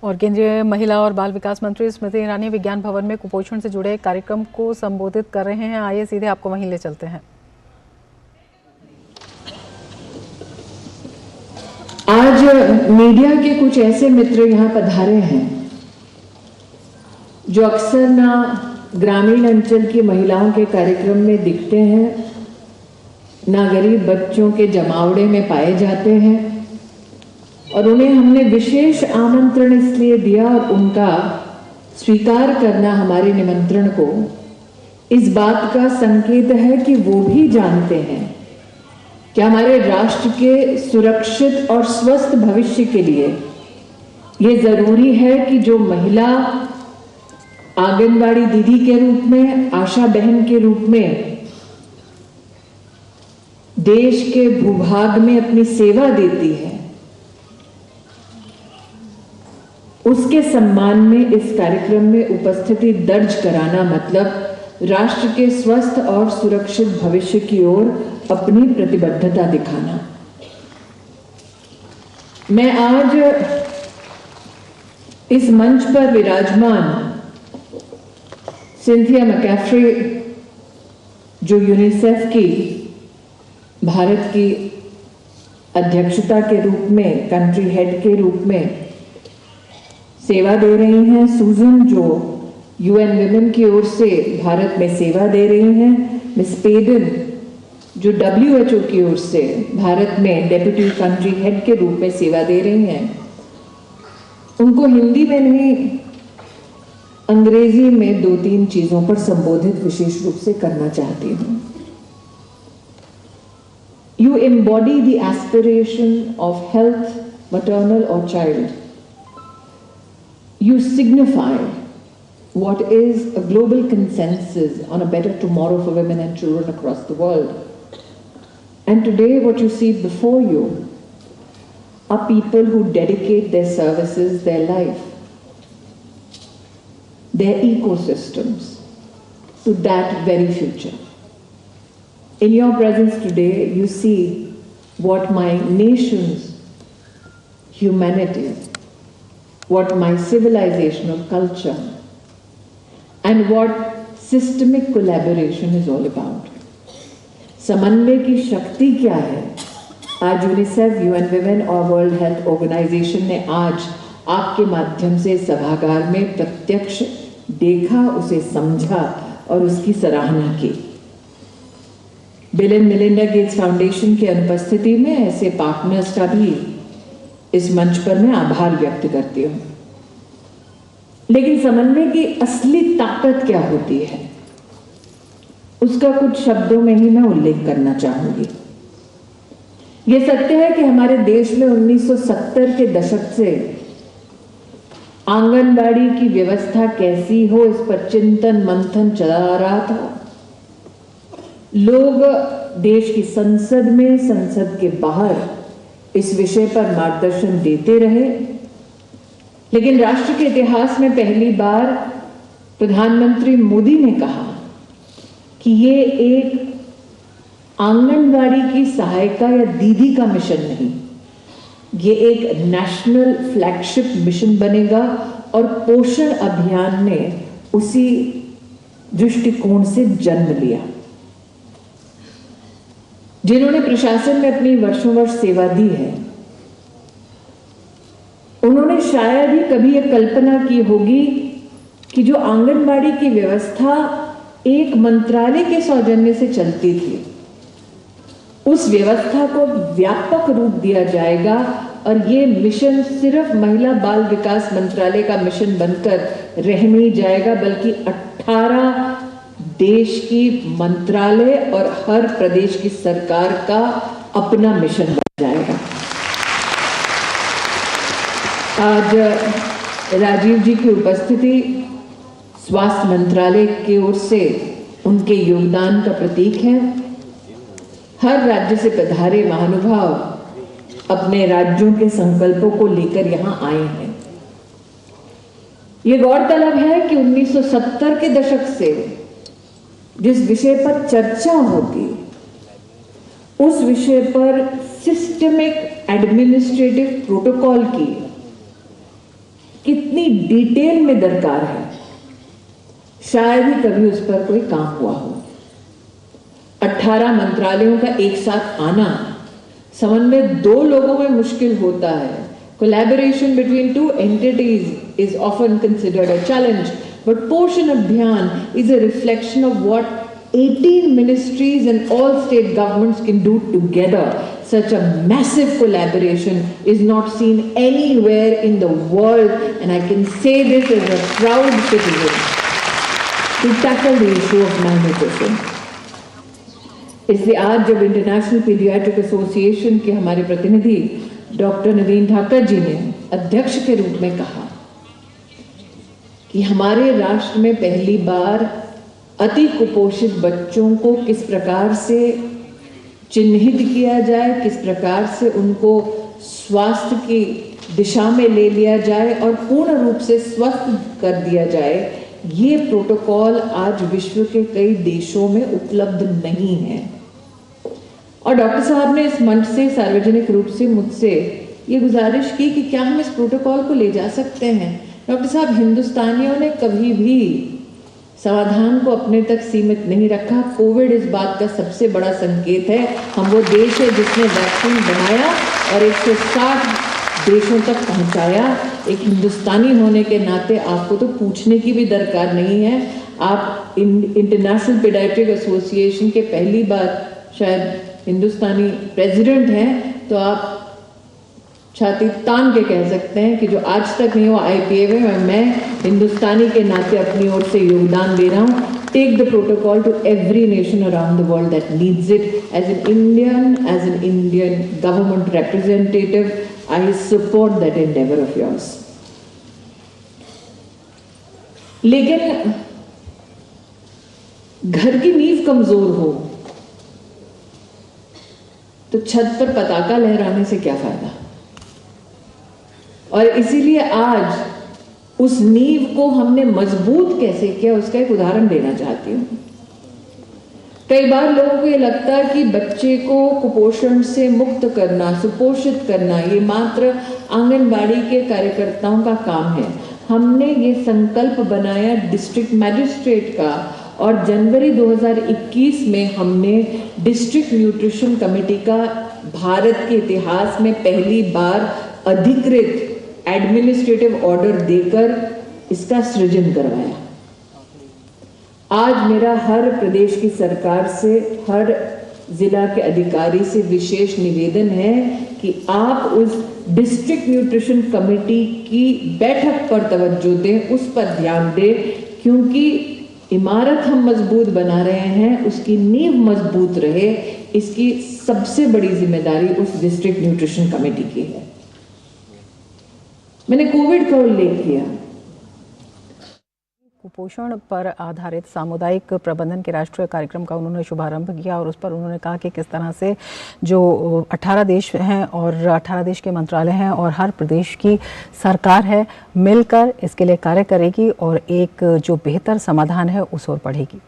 और केंद्रीय महिला और बाल विकास मंत्री स्मृति ईरानी विज्ञान भवन में कुपोषण से जुड़े कार्यक्रम को संबोधित कर रहे हैं। आइए सीधे आपको वहीं ले चलते हैं। आज मीडिया के कुछ ऐसे मित्र यहाँ पधारे हैं जो अक्सर ना ग्रामीण अंचल की महिलाओं के कार्यक्रम में दिखते हैं, ना गरीब बच्चों के जमावड़े में पाए जाते हैं, और उन्हें हमने विशेष आमंत्रण इसलिए दिया और उनका स्वीकार करना हमारे निमंत्रण को इस बात का संकेत है कि वो भी जानते हैं कि हमारे राष्ट्र के सुरक्षित और स्वस्थ भविष्य के लिए ये जरूरी है कि जो महिला आंगनबाड़ी दीदी के रूप में, आशा बहन के रूप में देश के भूभाग में अपनी सेवा देती है, उसके सम्मान में इस कार्यक्रम में उपस्थिति दर्ज कराना मतलब राष्ट्र के स्वस्थ और सुरक्षित भविष्य की ओर अपनी प्रतिबद्धता दिखाना। मैं आज इस मंच पर विराजमान सिंथिया मैकैफ्री, जो यूनिसेफ की भारत की अध्यक्षता के रूप में, कंट्री हेड के रूप में सेवा दे रही हैं, सुजन जो यूएन विमेन की ओर से भारत में सेवा दे रही हैं, मिस पेडन जो WHO की ओर से भारत में डेप्यूटी कंट्री हेड के रूप में सेवा दे रही हैं, उनको हिंदी में नहीं अंग्रेजी में 2-3 चीजों पर संबोधित विशेष रूप से करना चाहती हूं। You embody the aspiration of health, maternal or child. You signify what is a global consensus on a better tomorrow for women and children across the world. And today what you see before you are people who dedicate their services, their life, their ecosystems to that very future. In your presence today, you see what my nation's humanity, what my civilizational culture, and what systemic collaboration is all about. समन्वय की शक्ति क्या है? आज UNICEF, UN women और world health organisation ने आज आपके माध्यम से सभागार में प्रत्यक्ष देखा, उसे समझा और उसकी सराहना की। Bill and Melinda Gates foundation की अनुपस्थिति में ऐसे पार्टनर्स का भी इस मंच पर मैं आभार व्यक्त करती हूं। लेकिन समन्वय की असली ताकत क्या होती है, उसका कुछ शब्दों में ही मैं उल्लेख करना चाहूंगी। यह सत्य है कि हमारे देश में 1970 के दशक से आंगनबाड़ी की व्यवस्था कैसी हो, इस पर चिंतन मंथन चला आ रहा था। लोग देश की संसद में, संसद के बाहर इस विषय पर मार्गदर्शन देते रहे, लेकिन राष्ट्र के इतिहास में पहली बार प्रधानमंत्री मोदी ने कहा कि ये एक आंगनबाड़ी की सहायिका या दीदी का मिशन नहीं, ये एक नेशनल फ्लैगशिप मिशन बनेगा। और पोषण अभियान ने उसी दृष्टिकोण से जन्म लिया। जिन्होंने प्रशासन में अपनी वर्षों वर्ष सेवा दी है, उन्होंने शायद ही कभी यह कल्पना की होगी कि जो आंगनबाड़ी की व्यवस्था एक मंत्रालय के सौजन्य से चलती थी, उस व्यवस्था को व्यापक रूप दिया जाएगा और ये मिशन सिर्फ महिला बाल विकास मंत्रालय का मिशन बनकर रह नहीं जाएगा, बल्कि 18 देश की मंत्रालय और हर प्रदेश की सरकार का अपना मिशन बन जाएगा। आज राजीव जी की उपस्थिति स्वास्थ्य मंत्रालय की ओर से उनके योगदान का प्रतीक है। हर राज्य से पधारे महानुभाव अपने राज्यों के संकल्पों को लेकर यहां आए हैं। ये गौरतलब है कि 1970 के दशक से जिस विषय पर चर्चा होती, उस विषय पर सिस्टमिक एडमिनिस्ट्रेटिव प्रोटोकॉल की कितनी डिटेल में दरकार है, शायद ही कभी उस पर कोई काम हुआ हो। 18 मंत्रालयों का एक साथ आना समन्वय 2 लोगों में मुश्किल होता है। Collaboration between 2 entities is often considered a challenge, but Poshan Abhiyan is a reflection of what 18 ministries and all state governments can do together. Such a massive collaboration is not seen anywhere in the world, and I can say this as a proud citizen, to tackle the issue of malnutrition. इसलिए आज जब international paediatric association के हमारे प्रतिनिधि doctor नवीन ठाकर जी ने अध्यक्ष के रूप में कहा कि हमारे राष्ट्र में पहली बार अति कुपोषित बच्चों को किस प्रकार से चिन्हित किया जाए, किस प्रकार से उनको स्वास्थ्य की दिशा में ले लिया जाए और पूर्ण रूप से स्वस्थ कर दिया जाए, ये प्रोटोकॉल आज विश्व के कई देशों में उपलब्ध नहीं है। और डॉक्टर साहब ने इस मंच से सार्वजनिक रूप से मुझसे ये गुजारिश की कि क्या हम इस प्रोटोकॉल को ले जा सकते हैं। डॉक्टर साहब, हिंदुस्तानियों ने कभी भी समाधान को अपने तक सीमित नहीं रखा। कोविड इस बात का सबसे बड़ा संकेत है। हम वो देश है जिसने वैक्सीन बनाया और 160 देशों तक पहुंचाया। एक हिंदुस्तानी होने के नाते आपको तो पूछने की भी दरकार नहीं है। आप इंटरनेशनल पीडियाट्रिक एसोसिएशन के पहली बार शायद हिंदुस्तानी प्रेसिडेंट हैं, तो आप छाती तान के कह सकते हैं कि जो आज तक नहीं हुआ IPA में, मैं हिंदुस्तानी के नाते अपनी ओर से योगदान दे रहा हूँ। Take the protocol to every nation around the world that needs it. As an Indian government representative, I support that endeavour of yours. लेकिन घर की नींव कमजोर हो तो छत पर पताका लहराने से क्या फायदा। और इसीलिए आज उस नींव को हमने मजबूत कैसे किया, उसका एक उदाहरण देना चाहती हूं। कई बार लोगों को ये लगता है कि बच्चे को कुपोषण से मुक्त करना, सुपोषित करना, ये मात्र आंगनबाड़ी के कार्यकर्ताओं का काम है। हमने ये संकल्प बनाया डिस्ट्रिक्ट मैजिस्ट्रेट का, और जनवरी 2021 में हमने डिस्ट्रिक्ट न्यूट्रिशन कमेटी का भारत के इतिहास में पहली बार अधिकृत एडमिनिस्ट्रेटिव ऑर्डर देकर इसका सृजन करवाया। आज मेरा हर प्रदेश की सरकार से, हर जिला के अधिकारी से विशेष निवेदन है कि आप उस डिस्ट्रिक्ट न्यूट्रिशन कमेटी की बैठक पर तवज्जो दें, उस पर ध्यान दें, क्योंकि इमारत हम मजबूत बना रहे हैं, उसकी नींव मजबूत रहे, इसकी सबसे बड़ी जिम्मेदारी उस डिस्ट्रिक्ट न्यूट्रिशन कमेटी की है। मैंने कोविड का उल्लेख किया। कुपोषण पर आधारित सामुदायिक प्रबंधन के राष्ट्रीय कार्यक्रम का उन्होंने शुभारंभ किया और उस पर उन्होंने कहा कि किस तरह से जो 18 देश हैं और 18 देश के मंत्रालय हैं और हर प्रदेश की सरकार है, मिलकर इसके लिए कार्य करेगी और एक जो बेहतर समाधान है उस ओर बढ़ेगी।